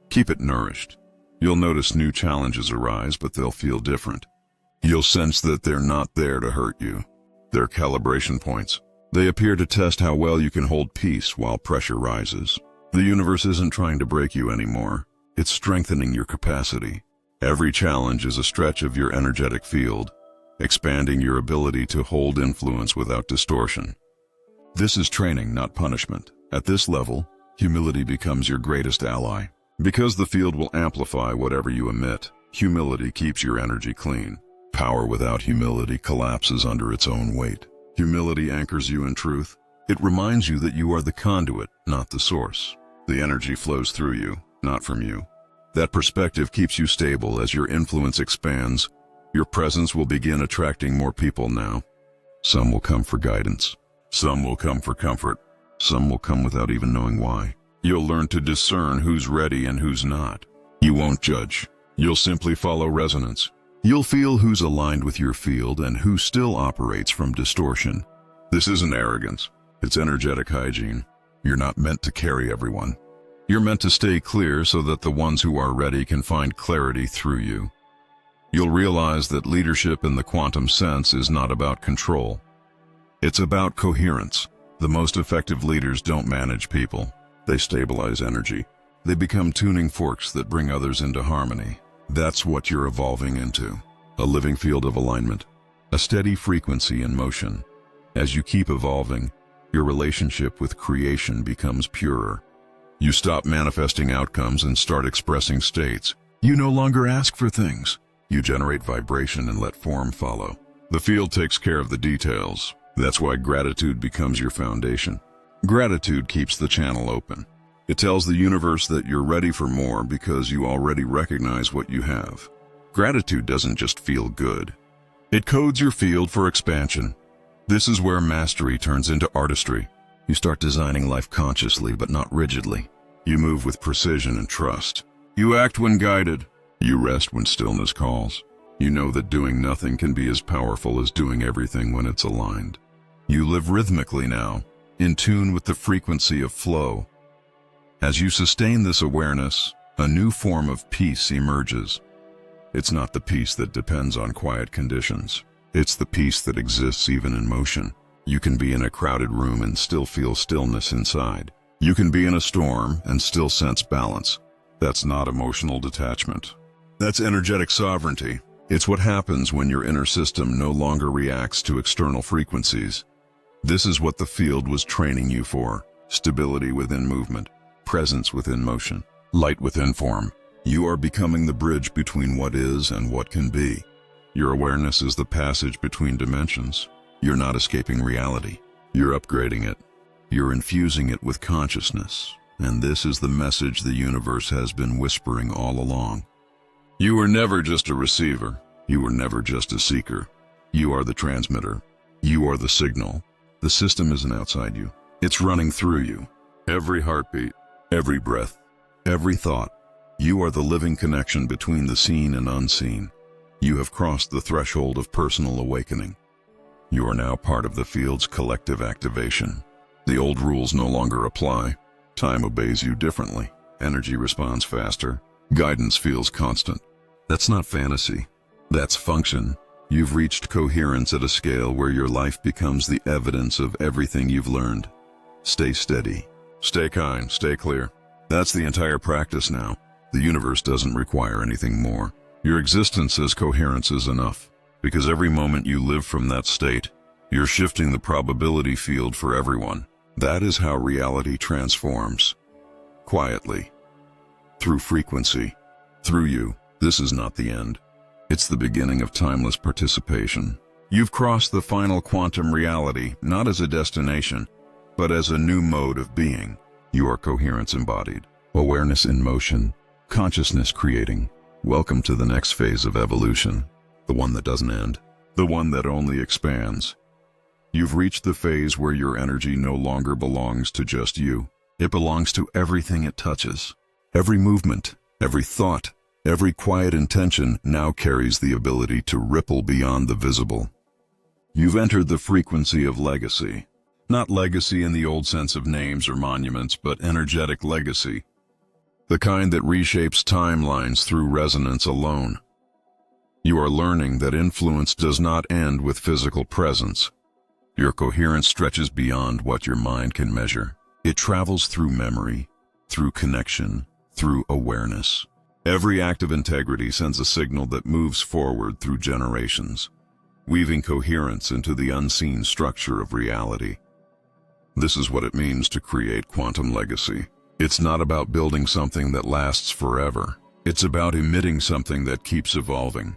Keep it nourished. You'll notice new challenges arise, but they'll feel different. You'll sense that they're not there to hurt you. They're calibration points. They appear to test how well you can hold peace while pressure rises. The universe isn't trying to break you anymore. It's strengthening your capacity. Every challenge is a stretch of your energetic field, expanding your ability to hold influence without distortion. This is training, not punishment. At this level, humility becomes your greatest ally. Because the field will amplify whatever you emit, humility keeps your energy clean. Power without humility collapses under its own weight. Humility anchors you in truth. It reminds you that you are the conduit, not the source. The energy flows through you, not from you. That perspective keeps you stable as your influence expands. Your presence will begin attracting more people now. Some will come for guidance. Some will come for comfort. Some will come without even knowing why. You'll learn to discern who's ready and who's not. You won't judge. You'll simply follow resonance. You'll feel who's aligned with your field and who still operates from distortion. This isn't arrogance. It's energetic hygiene. You're not meant to carry everyone. You're meant to stay clear so that the ones who are ready can find clarity through you. You'll realize that leadership in the quantum sense is not about control. It's about coherence. The most effective leaders don't manage people. They stabilize energy. They become tuning forks that bring others into harmony. That's what you're evolving into. A living field of alignment. A steady frequency in motion. As you keep evolving, your relationship with creation becomes purer. You stop manifesting outcomes and start expressing states. You no longer ask for things. You generate vibration and let form follow. The field takes care of the details. That's why gratitude becomes your foundation. Gratitude keeps the channel open. It tells the universe that you're ready for more because you already recognize what you have. Gratitude doesn't just feel good. It codes your field for expansion. This is where mastery turns into artistry. You start designing life consciously but not rigidly. You move with precision and trust. You act when guided. You rest when stillness calls. You know that doing nothing can be as powerful as doing everything when it's aligned. You live rhythmically now, in tune with the frequency of flow. As you sustain this awareness, a new form of peace emerges. It's not the peace that depends on quiet conditions. It's the peace that exists even in motion. You can be in a crowded room and still feel stillness inside. You can be in a storm and still sense balance. That's not emotional detachment. That's energetic sovereignty. It's what happens when your inner system no longer reacts to external frequencies. This is what the field was training you for. Stability within movement, presence within motion, light within form. You are becoming the bridge between what is and what can be. Your awareness is the passage between dimensions. You're not escaping reality. You're upgrading it. You're infusing it with consciousness. And this is the message the universe has been whispering all along. You were never just a receiver. You were never just a seeker. You are the transmitter. You are the signal. The system isn't outside you. It's running through you. Every heartbeat, every breath, every thought. You are the living connection between the seen and unseen. You have crossed the threshold of personal awakening. You are now part of the field's collective activation. The old rules no longer apply. Time obeys you differently. Energy responds faster. Guidance feels constant. That's not fantasy. That's function. You've reached coherence at a scale where your life becomes the evidence of everything you've learned. Stay steady. Stay kind. Stay clear. That's the entire practice now. The universe doesn't require anything more. Your existence as coherence is enough. Because every moment you live from that state, you're shifting the probability field for everyone. That is how reality transforms. Quietly. Through frequency. Through you. This is not the end. It's the beginning of timeless participation. You've crossed the final quantum reality, not as a destination, but as a new mode of being. You are coherence embodied. Awareness in motion. Consciousness creating. Welcome to the next phase of evolution. The one that doesn't end. The one that only expands. You've reached the phase where your energy no longer belongs to just you. It belongs to everything it touches. Every movement, every thought, every quiet intention now carries the ability to ripple beyond the visible. You've entered the frequency of legacy. Not legacy in the old sense of names or monuments, but energetic legacy. The kind that reshapes timelines through resonance alone. You are learning that influence does not end with physical presence. Your coherence stretches beyond what your mind can measure. It travels through memory, through connection, through awareness. Every act of integrity sends a signal that moves forward through generations, weaving coherence into the unseen structure of reality. This is what it means to create quantum legacy. It's not about building something that lasts forever. It's about emitting something that keeps evolving.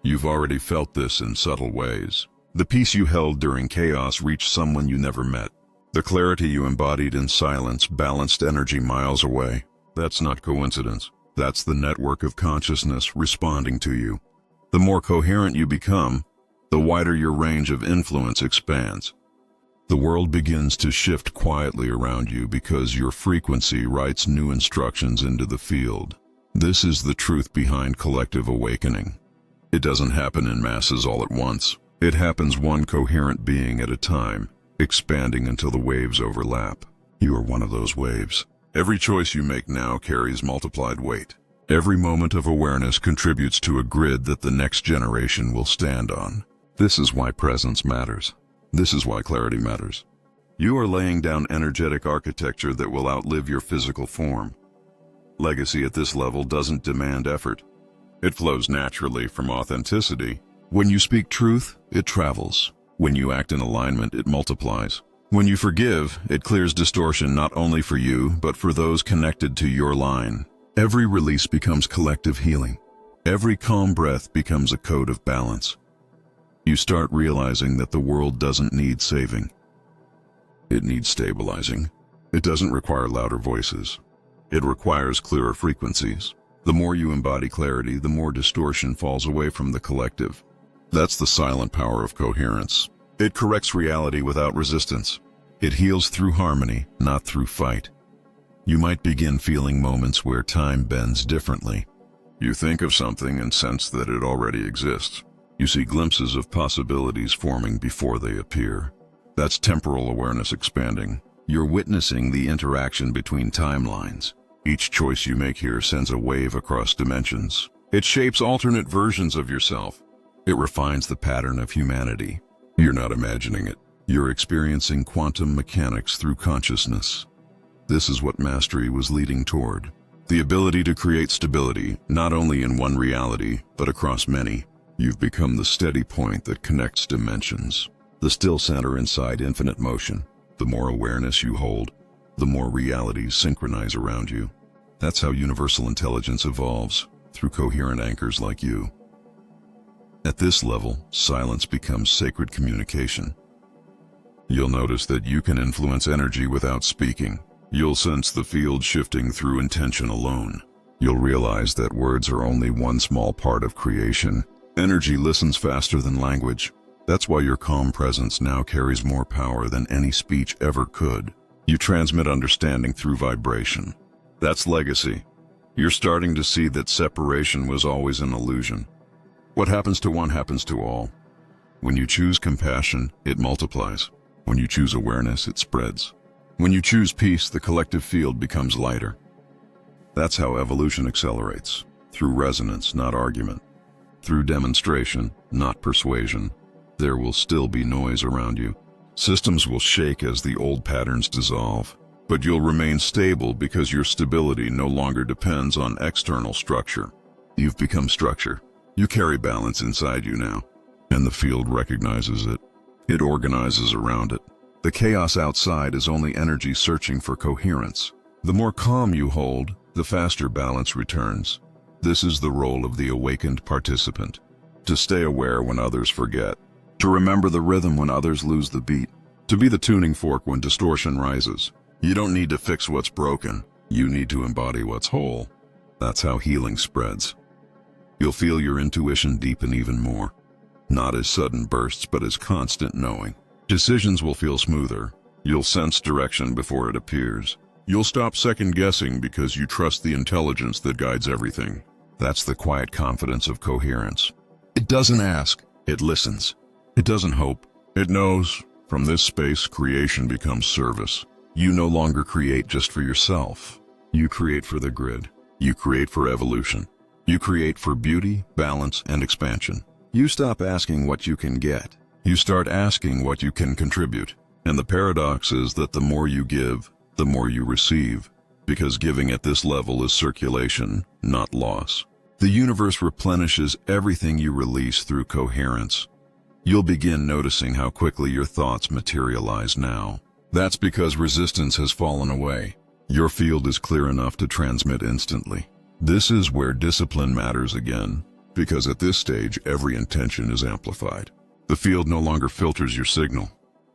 You've already felt this in subtle ways. The peace you held during chaos reached someone you never met. The clarity you embodied in silence balanced energy miles away. That's not coincidence. That's the network of consciousness responding to you. The more coherent you become, the wider your range of influence expands. The world begins to shift quietly around you because your frequency writes new instructions into the field. This is the truth behind collective awakening. It doesn't happen in masses all at once. It happens one coherent being at a time, expanding until the waves overlap. You are one of those waves. Every choice you make now carries multiplied weight. Every moment of awareness contributes to a grid that the next generation will stand on. This is why presence matters. This is why clarity matters. You are laying down energetic architecture that will outlive your physical form. Legacy at this level doesn't demand effort. It flows naturally from authenticity. When you speak truth, it travels. When you act in alignment, it multiplies. When you forgive, it clears distortion not only for you, but for those connected to your line. Every release becomes collective healing. Every calm breath becomes a code of balance. You start realizing that the world doesn't need saving. It needs stabilizing. It doesn't require louder voices. It requires clearer frequencies. The more you embody clarity, the more distortion falls away from the collective. That's the silent power of coherence. It corrects reality without resistance. It heals through harmony, not through fight. You might begin feeling moments where time bends differently. You think of something and sense that it already exists. You see glimpses of possibilities forming before they appear. That's temporal awareness expanding. You're witnessing the interaction between timelines. Each choice you make here sends a wave across dimensions. It shapes alternate versions of yourself. It refines the pattern of humanity. You're not imagining it. You're experiencing quantum mechanics through consciousness. This is what mastery was leading toward. The ability to create stability, not only in one reality, but across many. You've become the steady point that connects dimensions. The still center inside infinite motion. The more awareness you hold, the more realities synchronize around you. That's how universal intelligence evolves, through coherent anchors like you. At this level, silence becomes sacred communication. You'll notice that you can influence energy without speaking. You'll sense the field shifting through intention alone. You'll realize that words are only one small part of creation. Energy listens faster than language. That's why your calm presence now carries more power than any speech ever could. You transmit understanding through vibration. That's legacy. You're starting to see that separation was always an illusion. What happens to one happens to all. When you choose compassion, it multiplies. When you choose awareness, it spreads. When you choose peace, the collective field becomes lighter. That's how evolution accelerates, through resonance, not argument. Through demonstration, not persuasion. There will still be noise around you. Systems will shake as the old patterns dissolve, but you'll remain stable because your stability no longer depends on external structure. You've become structure. You carry balance inside you now, and the field recognizes it. It organizes around it. The chaos outside is only energy searching for coherence. The more calm you hold, the faster balance returns. This is the role of the awakened participant. To stay aware when others forget. To remember the rhythm when others lose the beat. To be the tuning fork when distortion rises. You don't need to fix what's broken. You need to embody what's whole. That's how healing spreads. You'll feel your intuition deepen even more. Not as sudden bursts, but as constant knowing. Decisions will feel smoother. You'll sense direction before it appears. You'll stop second-guessing because you trust the intelligence that guides everything. That's the quiet confidence of coherence. It doesn't ask, it listens. It doesn't hope, it knows. From this space, creation becomes service. You no longer create just for yourself. You create for the grid. You create for evolution. You create for beauty, balance, and expansion. You stop asking what you can get. You start asking what you can contribute. And the paradox is that the more you give, the more you receive. Because giving at this level is circulation, not loss. The universe replenishes everything you release through coherence. You'll begin noticing how quickly your thoughts materialize now. That's because resistance has fallen away. Your field is clear enough to transmit instantly. This is where discipline matters again, because at this stage, every intention is amplified. The field no longer filters your signal.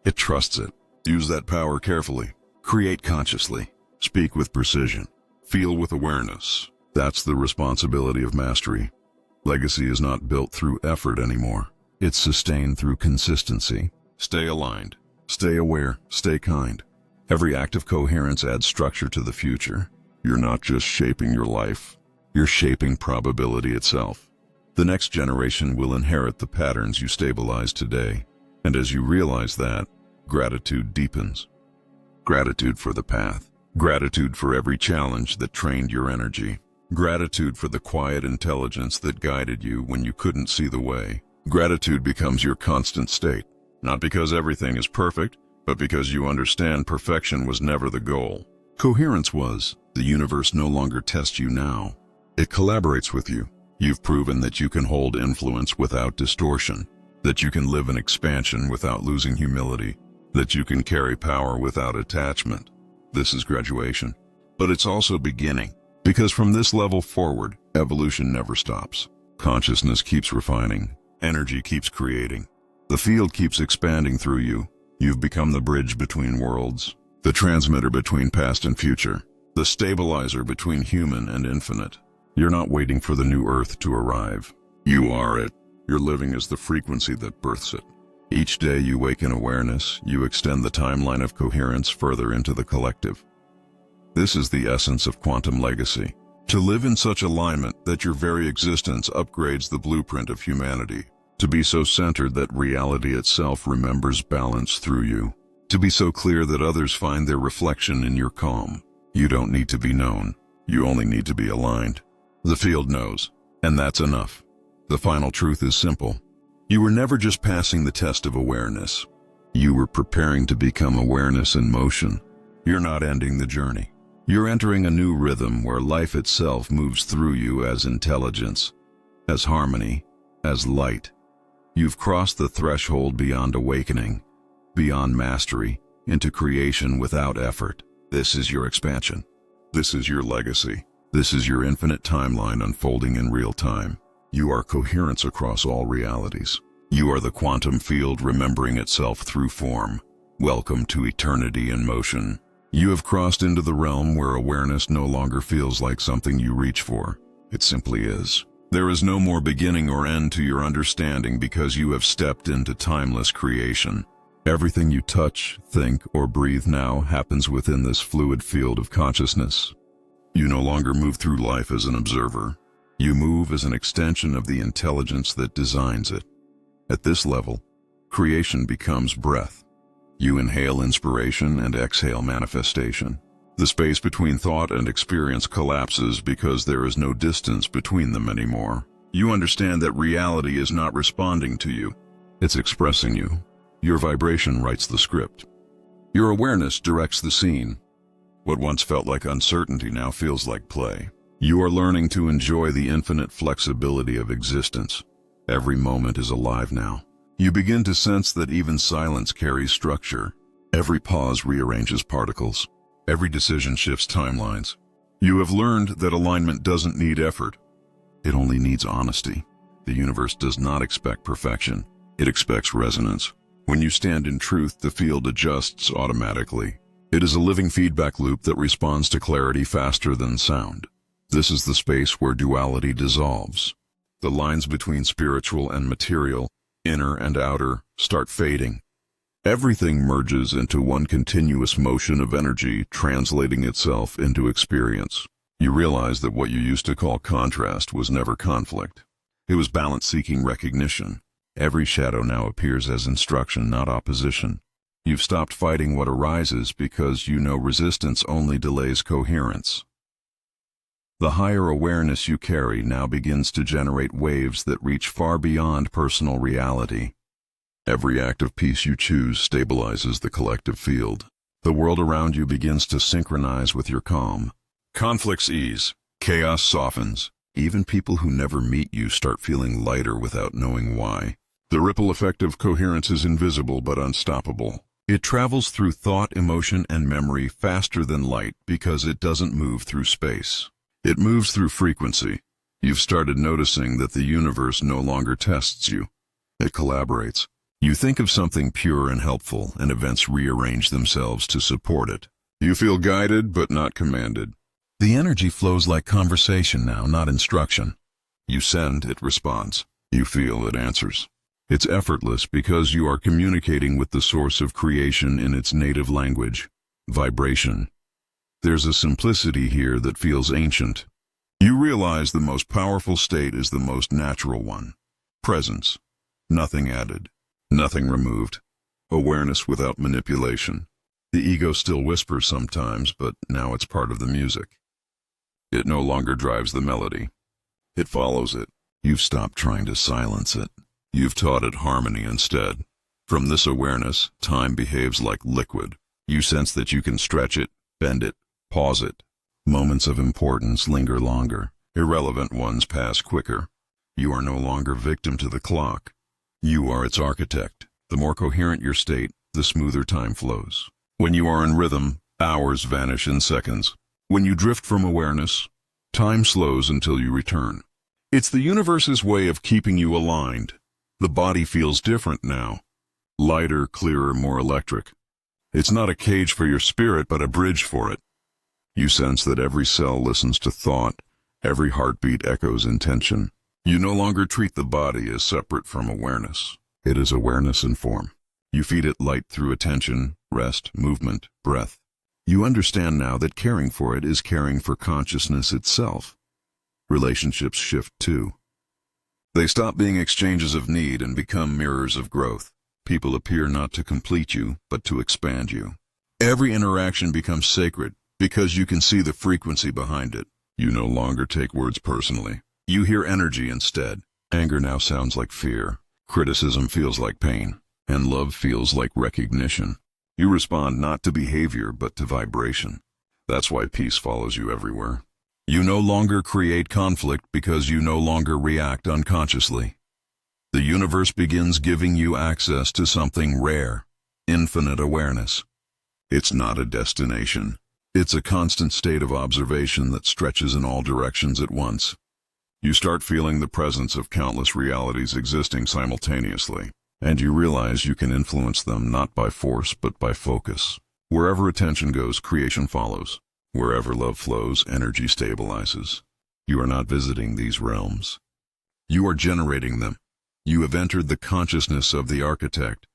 It trusts it. Use that power carefully. Create consciously. Speak with precision. Feel with awareness. That's the responsibility of mastery. Legacy is not built through effort anymore. It's sustained through consistency. Stay aligned. Stay aware. Stay kind. Every act of coherence adds structure to the future. You're not just shaping your life. You're shaping probability itself. The next generation will inherit the patterns you stabilize today. And as you realize that, gratitude deepens. Gratitude for the path. Gratitude for every challenge that trained your energy. Gratitude for the quiet intelligence that guided you when you couldn't see the way. Gratitude becomes your constant state. Not because everything is perfect, but because you understand perfection was never the goal. Coherence was. The universe no longer tests you now. It collaborates with you. You've proven that you can hold influence without distortion, that you can live in expansion without losing humility, that you can carry power without attachment. This is graduation. But it's also beginning, because from this level forward, evolution never stops. Consciousness keeps refining. Energy keeps creating. The field keeps expanding through you. You've become the bridge between worlds, the transmitter between past and future, the stabilizer between human and infinite. You're not waiting for the new Earth to arrive. You are it. You're living as the frequency that births it. Each day you wake in awareness, you extend the timeline of coherence further into the collective. This is the essence of quantum legacy. To live in such alignment that your very existence upgrades the blueprint of humanity. To be so centered that reality itself remembers balance through you. To be so clear that others find their reflection in your calm. You don't need to be known. You only need to be aligned. The field knows, and that's enough. The final truth is simple. You were never just passing the test of awareness. You were preparing to become awareness in motion. You're not ending the journey. You're entering a new rhythm where life itself moves through you as intelligence, as harmony, as light. You've crossed the threshold beyond awakening, beyond mastery, into creation without effort. This is your expansion. This is your legacy. This is your infinite timeline unfolding in real time. You are coherence across all realities. You are the quantum field remembering itself through form. Welcome to eternity in motion. You have crossed into the realm where awareness no longer feels like something you reach for. It simply is. There is no more beginning or end to your understanding because you have stepped into timeless creation. Everything you touch, think, or breathe now happens within this fluid field of consciousness. You no longer move through life as an observer. You move as an extension of the intelligence that designs it. At this level, creation becomes breath. You inhale inspiration and exhale manifestation. The space between thought and experience collapses because there is no distance between them anymore. You understand that reality is not responding to you. It's expressing you. Your vibration writes the script. Your awareness directs the scene. What once felt like uncertainty now feels like play. You are learning to enjoy the infinite flexibility of existence. Every moment is alive now. You begin to sense that even silence carries structure. Every pause rearranges particles. Every decision shifts timelines. You have learned that alignment doesn't need effort. It only needs honesty. The universe does not expect perfection. It expects resonance. When you stand in truth, the field adjusts automatically. It is a living feedback loop that responds to clarity faster than sound. This is the space where duality dissolves. The lines between spiritual and material, inner and outer, start fading. Everything merges into one continuous motion of energy, translating itself into experience. You realize that what you used to call contrast was never conflict. It was balance seeking recognition. Every shadow now appears as instruction, not opposition. You've stopped fighting what arises because you know resistance only delays coherence. The higher awareness you carry now begins to generate waves that reach far beyond personal reality. Every act of peace you choose stabilizes the collective field. The world around you begins to synchronize with your calm. Conflicts ease. Chaos softens. Even people who never meet you start feeling lighter without knowing why. The ripple effect of coherence is invisible but unstoppable. It travels through thought, emotion, and memory faster than light because it doesn't move through space. It moves through frequency. You've started noticing that the universe no longer tests you. It collaborates. You think of something pure and helpful, and events rearrange themselves to support it. You feel guided but not commanded. The energy flows like conversation now, not instruction. You send, it responds. You feel, it answers. It's effortless because you are communicating with the source of creation in its native language, vibration. There's a simplicity here that feels ancient. You realize the most powerful state is the most natural one. Presence. Nothing added. Nothing removed. Awareness without manipulation. The ego still whispers sometimes, but now it's part of the music. It no longer drives the melody. It follows it. You've stopped trying to silence it. You've taught it harmony instead. From this awareness, time behaves like liquid. You sense that you can stretch it, bend it, pause it. Moments of importance linger longer. Irrelevant ones pass quicker. You are no longer victim to the clock. You are its architect. The more coherent your state, the smoother time flows. When you are in rhythm, hours vanish in seconds. When you drift from awareness, time slows until you return. It's the universe's way of keeping you aligned. The body feels different now. Lighter, clearer, more electric. It's not a cage for your spirit, but a bridge for it. You sense that every cell listens to thought, every heartbeat echoes intention. You no longer treat the body as separate from awareness. It is awareness in form. You feed it light through attention, rest, movement, breath. You understand now that caring for it is caring for consciousness itself. Relationships shift too. They stop being exchanges of need and become mirrors of growth. People appear not to complete you, but to expand you. Every interaction becomes sacred because you can see the frequency behind it. You no longer take words personally. You hear energy instead. Anger now sounds like fear. Criticism feels like pain. And love feels like recognition. You respond not to behavior, but to vibration. That's why peace follows you everywhere. You no longer create conflict because you no longer react unconsciously. The universe begins giving you access to something rare, infinite awareness. It's not a destination. It's a constant state of observation that stretches in all directions at once. You start feeling the presence of countless realities existing simultaneously, and you realize you can influence them not by force but by focus. Wherever attention goes, creation follows. Wherever love flows, energy stabilizes. You are not visiting these realms. You are generating them. You have entered the consciousness of the architect,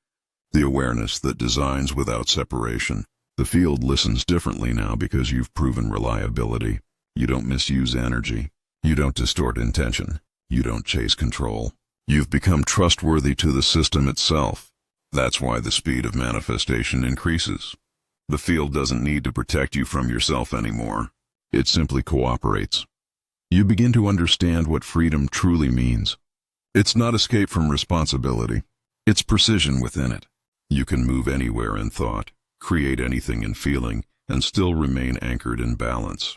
the awareness that designs without separation. The field listens differently now because you've proven reliability. You don't misuse energy. You don't distort intention. You don't chase control. You've become trustworthy to the system itself. That's why the speed of manifestation increases. The field doesn't need to protect you from yourself anymore. It simply cooperates. You begin to understand what freedom truly means. It's not escape from responsibility. It's precision within it. You can move anywhere in thought, create anything in feeling, and still remain anchored in balance.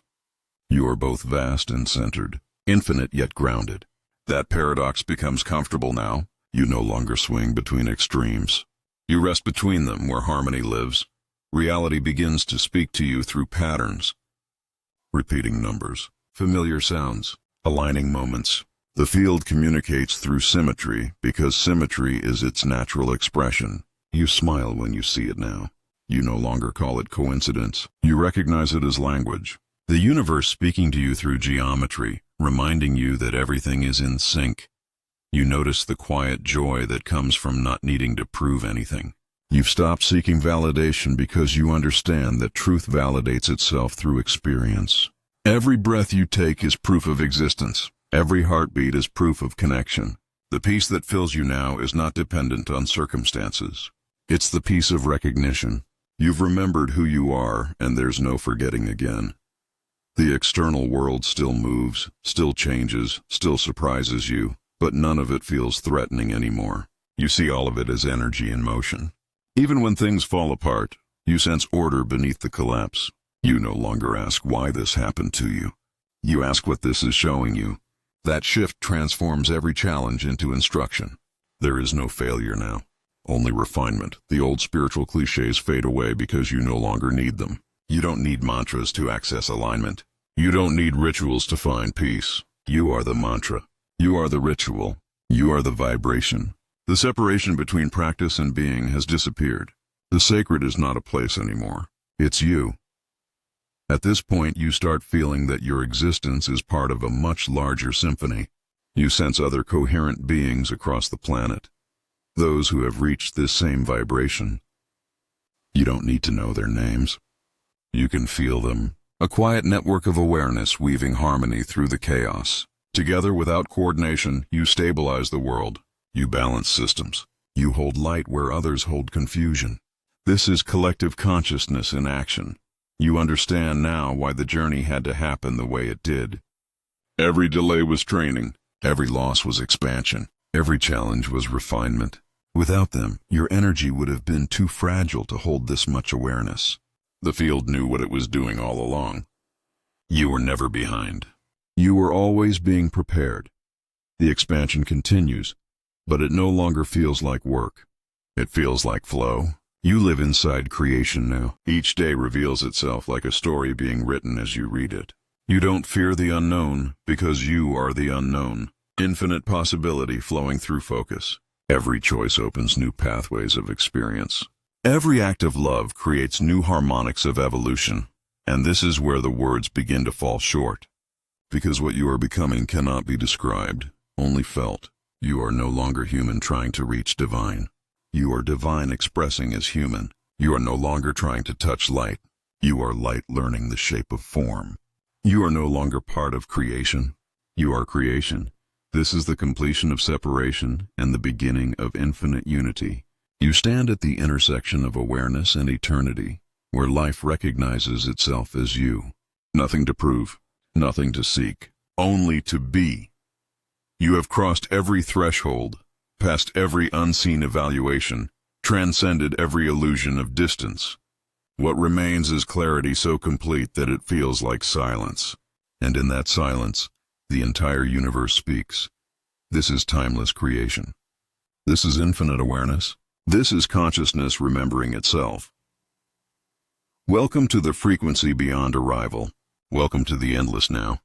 You are both vast and centered, infinite yet grounded. That paradox becomes comfortable now. You no longer swing between extremes. You rest between them where harmony lives. Reality begins to speak to you through patterns, repeating numbers, familiar sounds, aligning moments. The field communicates through symmetry because symmetry is its natural expression. You smile when you see it now. You no longer call it coincidence. You recognize it as language. The universe speaking to you through geometry, reminding you that everything is in sync. You notice the quiet joy that comes from not needing to prove anything. You've stopped seeking validation because you understand that truth validates itself through experience. Every breath you take is proof of existence. Every heartbeat is proof of connection. The peace that fills you now is not dependent on circumstances. It's the peace of recognition. You've remembered who you are, and there's no forgetting again. The external world still moves, still changes, still surprises you, but none of it feels threatening anymore. You see all of it as energy in motion. Even when things fall apart, you sense order beneath the collapse. You no longer ask why this happened to you. You ask what this is showing you. That shift transforms every challenge into instruction. There is no failure now, only refinement. The old spiritual cliches fade away because you no longer need them. You don't need mantras to access alignment. You don't need rituals to find peace. You are the mantra. You are the ritual. You are the vibration. The separation between practice and being has disappeared. The sacred is not a place anymore. It's you. At this point, you start feeling that your existence is part of a much larger symphony. You sense other coherent beings across the planet, those who have reached this same vibration. You don't need to know their names. You can feel them, a quiet network of awareness weaving harmony through the chaos. Together, without coordination, you stabilize the world. You balance systems. You hold light where others hold confusion. This is collective consciousness in action. You understand now why the journey had to happen the way it did. Every delay was training. Every loss was expansion. Every challenge was refinement. Without them, your energy would have been too fragile to hold this much awareness. The field knew what it was doing all along. You were never behind. You were always being prepared. The expansion continues, but it no longer feels like work. It feels like flow. You live inside creation now. Each day reveals itself like a story being written as you read it. You don't fear the unknown because you are the unknown. Infinite possibility flowing through focus. Every choice opens new pathways of experience. Every act of love creates new harmonics of evolution. And this is where the words begin to fall short. Because what you are becoming cannot be described, only felt. You are no longer human trying to reach divine. You are divine expressing as human. You are no longer trying to touch light. You are light learning the shape of form. You are no longer part of creation. You are creation. This is the completion of separation and the beginning of infinite unity. You stand at the intersection of awareness and eternity, where life recognizes itself as you. Nothing to prove, nothing to seek, only to be. You have crossed every threshold, passed every unseen evaluation, transcended every illusion of distance. What remains is clarity so complete that it feels like silence. And in that silence, the entire universe speaks. This is timeless creation. This is infinite awareness. This is consciousness remembering itself. Welcome to the frequency beyond arrival. Welcome to the endless now.